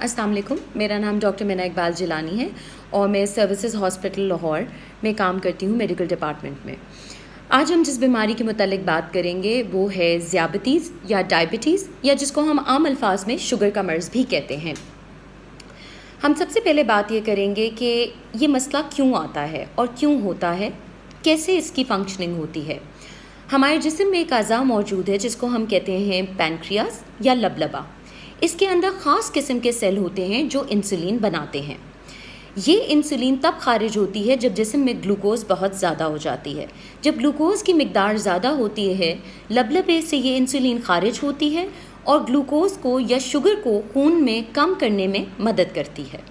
अस्सलाम वालेकुम, मेरा नाम डॉक्टर मीना इकबाल जिलानी है और मैं सर्विसेज हॉस्पिटल लाहौर में काम करती हूँ मेडिकल डिपार्टमेंट में। आज हम जिस बीमारी के मुतालिक बात करेंगे वो है ज़ियाबतीज़ या डायबिटीज़, या जिसको हम आम अल्फाज में शुगर का मर्ज़ भी कहते हैं। हम सबसे पहले बात ये करेंगे कि ये मसला क्यों आता है और क्यों होता है, कैसे इसकी फंक्शनिंग होती है। हमारे जिस्म में एक अज़ा मौजूद है जिसको हम कहते हैं पैनक्रियास या लबलबा। इसके अंदर ख़ास किस्म के सेल होते हैं जो इंसुलिन बनाते हैं। ये इंसुलिन तब खारिज होती है जब जिस्म में ग्लूकोज़ बहुत ज़्यादा हो जाती है। जब ग्लूकोज़ की मिकदार ज़्यादा होती है, लबलबे से ये इंसुलिन खारिज होती है और ग्लूकोज़ को या शुगर को खून में कम करने में मदद करती है।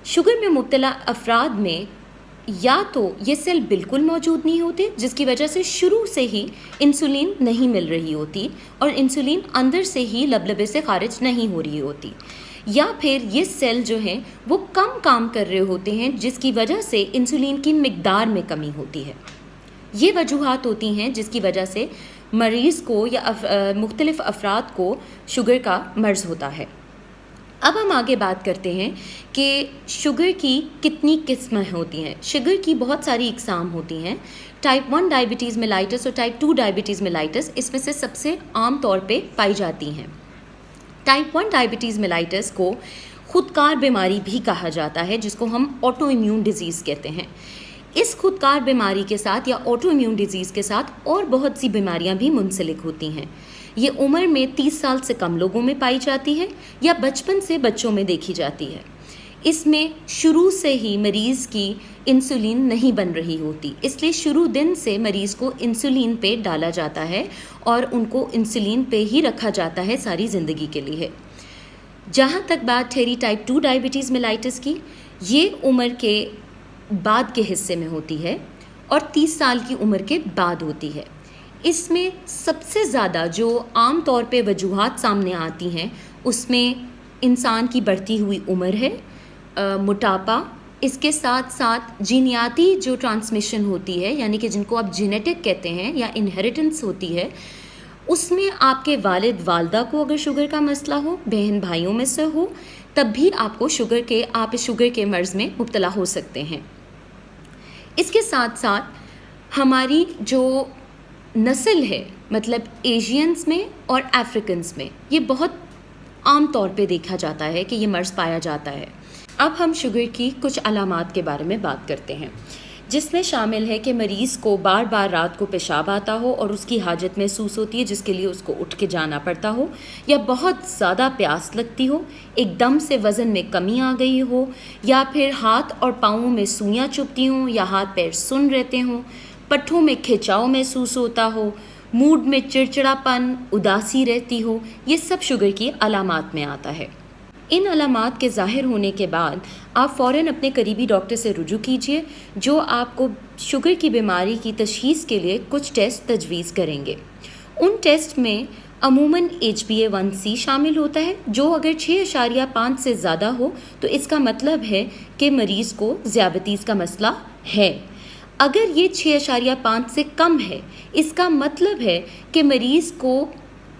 शुगर में मुब्तला अफराद में या तो ये सेल बिल्कुल मौजूद नहीं होते, जिसकी वजह से शुरू से ही इंसुलिन नहीं मिल रही होती और इंसुलिन अंदर से ही लबलबे से खारिज नहीं हो रही होती, या फिर ये सेल जो हैं वो कम काम कर रहे होते हैं जिसकी वजह से इंसुलिन की मिकदार में कमी होती है। ये वजूहात होती हैं जिसकी वजह से मरीज़ को या मुख्तलिफ़ अफराद को शुगर का मर्ज़ होता है। अब हम आगे बात करते हैं कि शुगर की कितनी किस्में होती हैं। शुगर की बहुत सारी इकसाम होती हैं। टाइप 1 डायबिटीज़ मेलाइटस और टाइप 2 डायबिटीज़ मेलाइटस इसमें से सबसे आम तौर पे पाई जाती हैं। टाइप 1 डायबिटीज़ मेलाइटस को खुदकार बीमारी भी कहा जाता है, जिसको हम ऑटो इम्यून डिजीज़ कहते हैं। इस खुदकार बीमारी के साथ या ऑटो इम्यून डिजीज़ के साथ और बहुत सी बीमारियां भी मुंसलिक होती हैं। ये उम्र में 30 साल से कम लोगों में पाई जाती है या बचपन से बच्चों में देखी जाती है। इसमें शुरू से ही मरीज़ की इंसुलिन नहीं बन रही होती, इसलिए शुरू दिन से मरीज़ को इंसुलिन पे डाला जाता है और उनको इंसुलिन पे ही रखा जाता है सारी ज़िंदगी के लिए। जहाँ तक बात ठहरी टाइप 2 डायबिटीज़ मेलाइटस की, ये उम्र के बाद के हिस्से में होती है और 30 साल की उम्र के बाद होती है। इसमें सबसे ज़्यादा जो आम तौर पे वजूहात सामने आती हैं उसमें इंसान की बढ़ती हुई उम्र है, मोटापा, इसके साथ साथ जीनियाती जो ट्रांसमिशन होती है, यानी कि जिनको आप जेनेटिक कहते हैं या इनहेरिटेंस होती है, उसमें आपके वालिद वालदा को अगर शुगर का मसला हो, बहन भाइयों में से हो, तब भी आपको आप शुगर के मर्ज़ में मुब्तला हो सकते हैं। इसके साथ साथ हमारी जो नस्ल है, मतलब एशियंस में और अफ्रीकन्स में, ये बहुत आम तौर पे देखा जाता है कि ये मर्ज़ पाया जाता है। अब हम शुगर की कुछ अलामात के बारे में बात करते हैं, जिसमें शामिल है कि मरीज़ को बार बार रात को पेशाब आता हो और उसकी हाजत महसूस होती है, जिसके लिए उसको उठ के जाना पड़ता हो, या बहुत ज़्यादा प्यास लगती हो, एकदम से वज़न में कमी आ गई हो, या फिर हाथ और पाँवों में सुइयाँ चुभती हों या हाथ पैर सुन्न रहते हों, पट्ठों में खिंचाव महसूस होता हो, मूड में चिड़चिड़ापन, उदासी रहती हो। ये सब शुगर की अलामात में आता है। इन अलामात के ज़ाहिर होने के बाद आप फ़ौरन अपने करीबी डॉक्टर से रुजू कीजिए, जो आपको शुगर की बीमारी की तशख़ीस के लिए कुछ टेस्ट तजवीज़ करेंगे। उन टेस्ट में अमूमन HbA1c शामिल होता है, जो अगर 6.5 से ज़्यादा हो तो इसका मतलब है कि मरीज़ को ज़ियाबतीज़ का मसला है। अगर ये 6.5 से कम है, इसका मतलब है कि मरीज़ को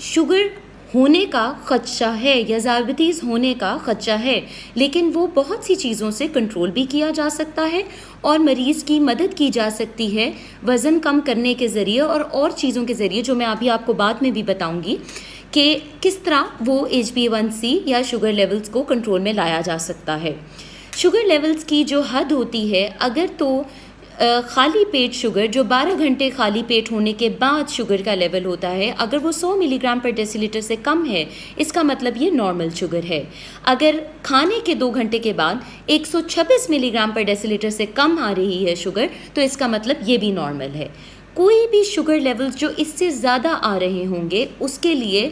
शुगर होने का ख़दशा है या ज़ियाबतीज़ होने का ख़दशा है, लेकिन वो बहुत सी चीज़ों से कंट्रोल भी किया जा सकता है और मरीज़ की मदद की जा सकती है वज़न कम करने के ज़रिए और चीज़ों के ज़रिए, जो मैं अभी आपको बाद में भी बताऊंगी कि किस तरह वो HbA1c या शुगर लेवल्स को कंट्रोल में लाया जा सकता है। शुगर लेवल्स की जो हद होती है, अगर तो खाली पेट शुगर, जो 12 घंटे खाली पेट होने के बाद शुगर का लेवल होता है, अगर वो 100 मिलीग्राम पर डेसीलीटर से कम है, इसका मतलब ये नॉर्मल शुगर है। अगर खाने के 2 घंटे के बाद 126 मिलीग्राम पर डेसीलीटर से कम आ रही है शुगर, तो इसका मतलब ये भी नॉर्मल है। कोई भी शुगर लेवल्स जो इससे ज़्यादा आ रहे होंगे, उसके लिए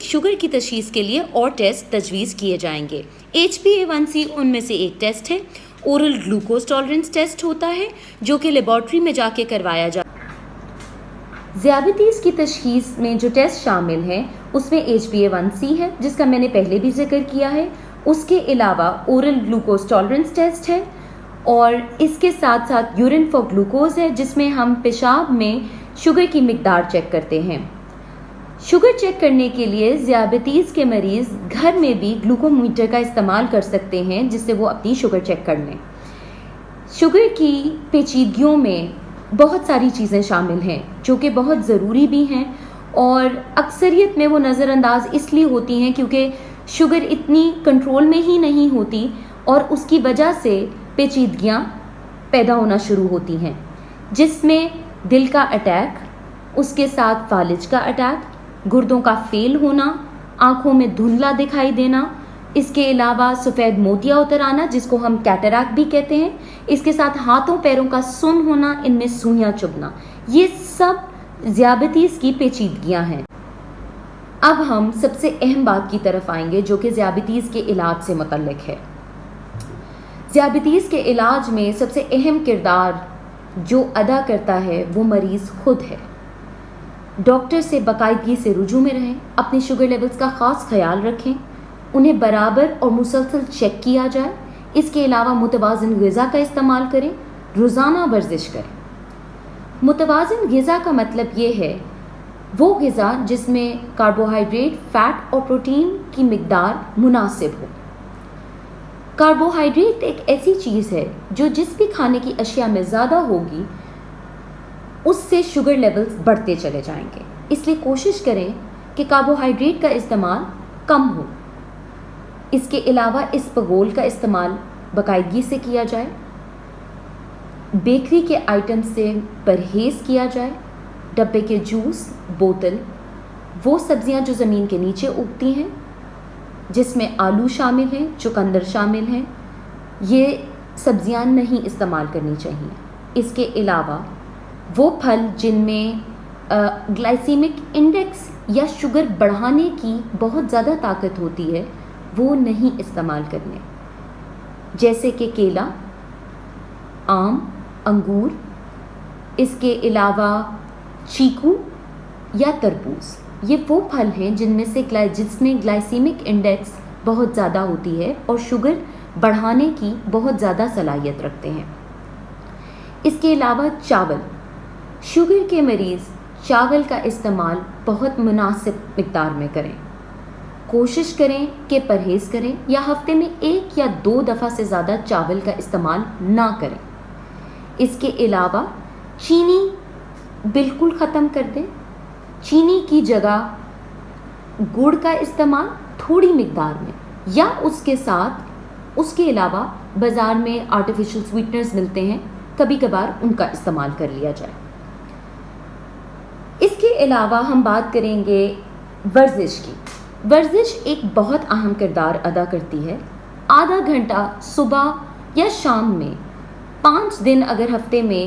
शुगर की तशख़ीस के लिए और टेस्ट तजवीज़ किए जाएंगे। HbA1c उनमें से एक टेस्ट है। ओरल ग्लूकोज टॉलरेंस टेस्ट होता है, जो कि लेबॉर्ट्री में जाके करवाया जाता है। ज़ियाबतीज़ की तशख़ीस में जो टेस्ट शामिल हैं उसमें HbA1c है, जिसका मैंने पहले भी जिक्र किया है। उसके अलावा ओरल ग्लूकोज टॉलरेंस टेस्ट है और इसके साथ साथ यूरिन फॉर ग्लूकोज है, जिसमें हम पेशाब में शुगर की मिकदार चेक करते हैं। شوگر چیک کرنے کے لیے ذیابیطیز کے مریض گھر میں بھی گلوکومیٹر کا استعمال کر سکتے ہیں جس سے وہ اپنی شوگر چیک کر لیں۔ شوگر کی پیچیدگیوں میں بہت ساری چیزیں شامل ہیں جو کہ بہت ضروری بھی ہیں، اور اکثریت میں وہ نظر انداز اس لیے ہوتی ہیں کیونکہ شوگر اتنی کنٹرول میں ہی نہیں ہوتی اور اس کی وجہ سے پیچیدگیاں پیدا ہونا شروع ہوتی ہیں، جس میں دل کا اٹیک، اس کے ساتھ فالج کا اٹیک، گردوں کا فیل ہونا، آنکھوں میں دھندلا دکھائی دینا، اس کے علاوہ سفید موتیاں اتر آنا جس کو ہم کیٹریکٹ بھی کہتے ہیں، اس کے ساتھ ہاتھوں پیروں کا سن ہونا، ان میں سوئیاں چبھنا، یہ سب ذیابیطیز کی پیچیدگیاں ہیں۔ اب ہم سب سے اہم بات کی طرف آئیں گے جو کہ ذیابیطیز کے علاج سے متعلق ہے۔ ذیابیطیز کے علاج میں سب سے اہم کردار جو ادا کرتا ہے وہ مریض خود ہے۔ ڈاکٹر سے باقاعدگی سے رجوع میں رہیں، اپنے شوگر لیولز کا خاص خیال رکھیں، انہیں برابر اور مسلسل چیک کیا جائے۔ اس کے علاوہ متوازن غذا کا استعمال کریں، روزانہ ورزش کریں۔ متوازن غذا کا مطلب یہ ہے وہ غذا جس میں کاربوہائیڈریٹ، فیٹ اور پروٹین کی مقدار مناسب ہو۔ کاربوہائیڈریٹ ایک ایسی چیز ہے جو جس بھی کھانے کی اشیاء میں زیادہ ہوگی اس سے شوگر لیولز بڑھتے چلے جائیں گے، اس لیے کوشش کریں کہ کاربوہائیڈریٹ کا استعمال کم ہو۔ اس کے علاوہ اسپغول کا استعمال باقاعدگی سے کیا جائے، بیکری کے آئٹم سے پرہیز کیا جائے، ڈبے کے جوس، بوتل، وہ سبزیاں جو زمین کے نیچے اگتی ہیں جس میں آلو شامل ہیں، چقندر شامل ہیں، یہ سبزیاں نہیں استعمال کرنی چاہیے۔ اس کے علاوہ وہ پھل جن میں گلائسیمک انڈیکس یا شوگر بڑھانے کی بہت زیادہ طاقت ہوتی ہے وہ نہیں استعمال کرنے، جیسے کہ کیلا، آم، انگور، اس کے علاوہ چیکو یا تربوز۔ یہ وہ پھل ہیں جن میں گلائسیمک انڈیکس بہت زیادہ ہوتی ہے اور شوگر بڑھانے کی بہت زیادہ صلاحیت رکھتے ہیں۔ اس کے علاوہ چاول، شوگر کے مریض چاول کا استعمال بہت مناسب مقدار میں کریں، کوشش کریں کہ پرہیز کریں یا ہفتے میں 1 یا 2 دفعہ سے زیادہ چاول کا استعمال نہ کریں۔ اس کے علاوہ چینی بالکل ختم کر دیں، چینی کی جگہ گڑ کا استعمال تھوڑی مقدار میں، یا اس کے ساتھ اس کے علاوہ بازار میں آرٹیفیشل سویٹنرز ملتے ہیں، کبھی کبھار ان کا استعمال کر لیا جائے۔ اس کے علاوہ ہم بات کریں گے ورزش کی۔ ورزش ایک بہت اہم کردار ادا کرتی ہے۔ آدھا گھنٹہ صبح یا شام میں 5 دن اگر ہفتے میں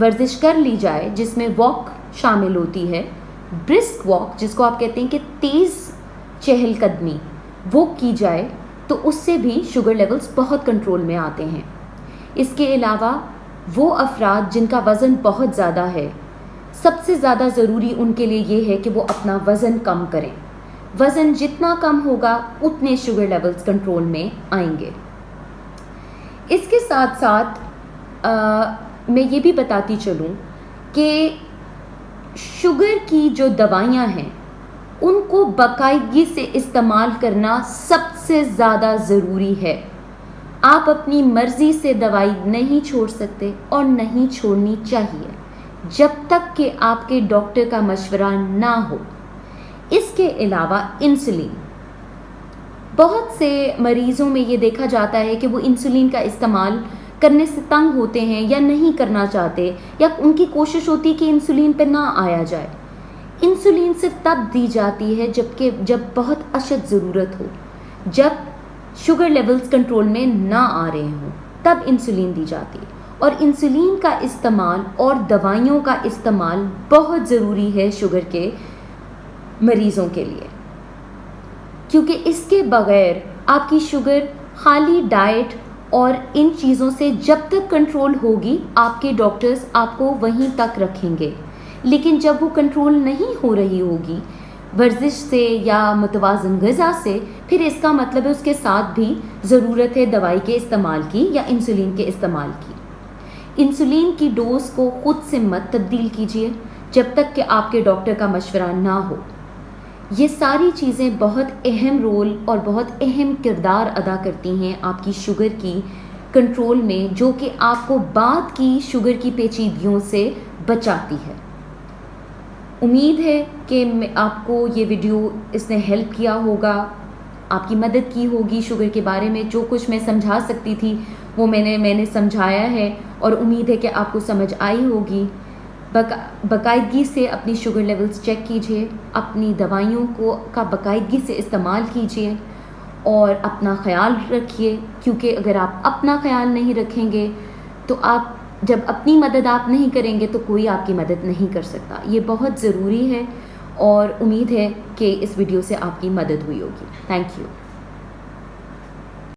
ورزش کر لی جائے جس میں واک شامل ہوتی ہے، برسک واک جس کو آپ کہتے ہیں کہ تیز چہل قدمی، وہ کی جائے تو اس سے بھی شوگر لیولز بہت کنٹرول میں آتے ہیں۔ اس کے علاوہ وہ افراد جن کا وزن بہت زیادہ ہے، سب سے زیادہ ضروری ان کے لیے یہ ہے کہ وہ اپنا وزن کم کریں۔ وزن جتنا کم ہوگا اتنے شوگر لیولز کنٹرول میں آئیں گے۔ اس کے ساتھ ساتھ میں یہ بھی بتاتی چلوں کہ شوگر کی جو دوائیاں ہیں ان کو باقاعدگی سے استعمال کرنا سب سے زیادہ ضروری ہے۔ آپ اپنی مرضی سے دوائی نہیں چھوڑ سکتے اور نہیں چھوڑنی چاہیے جب تک کہ آپ کے ڈاکٹر کا مشورہ نہ ہو۔ اس کے علاوہ انسولین، بہت سے مریضوں میں یہ دیکھا جاتا ہے کہ وہ انسولین کا استعمال کرنے سے تنگ ہوتے ہیں یا نہیں کرنا چاہتے، یا ان کی کوشش ہوتی ہے کہ انسولین پہ نہ آیا جائے۔ انسولین صرف تب دی جاتی ہے جب بہت اشد ضرورت ہو، جب شوگر لیولز کنٹرول میں نہ آ رہے ہوں، تب انسولین دی جاتی ہے۔ اور انسولین کا استعمال اور دوائیوں کا استعمال بہت ضروری ہے شوگر کے مریضوں کے لیے، کیونکہ اس کے بغیر آپ کی شوگر خالی ڈائٹ اور ان چیزوں سے جب تک کنٹرول ہوگی آپ کے ڈاکٹرز آپ کو وہیں تک رکھیں گے، لیکن جب وہ کنٹرول نہیں ہو رہی ہوگی ورزش سے یا متوازن غذا سے، پھر اس کا مطلب ہے اس کے ساتھ بھی ضرورت ہے دوائی کے استعمال کی یا انسولین کے استعمال کی۔ انسولین کی ڈوز کو خود سے مت تبدیل کیجیے جب تک کہ آپ کے ڈاکٹر کا مشورہ نہ ہو۔ یہ ساری چیزیں بہت اہم رول اور بہت اہم کردار ادا کرتی ہیں آپ کی شوگر کی کنٹرول میں، جو کہ آپ کو بعد کی شوگر کی پیچیدگیوں سے بچاتی ہے۔ امید ہے کہ آپ کو یہ ویڈیو اس نے ہیلپ کیا ہوگا، آپ کی مدد کی ہوگی شوگر کے بارے میں۔ جو کچھ میں سمجھا سکتی تھی وہ میں نے سمجھایا ہے، اور امید ہے کہ آپ کو سمجھ آئی ہوگی۔ باقاعدگی سے اپنی شوگر لیولز چیک کیجئے، اپنی دوائیوں کا باقاعدگی سے استعمال کیجئے اور اپنا خیال رکھیے، کیونکہ اگر آپ اپنا خیال نہیں رکھیں گے تو جب اپنی مدد آپ نہیں کریں گے تو کوئی آپ کی مدد نہیں کر سکتا۔ یہ بہت ضروری ہے، اور امید ہے کہ اس ویڈیو سے آپ کی مدد ہوئی ہوگی۔ Thank you.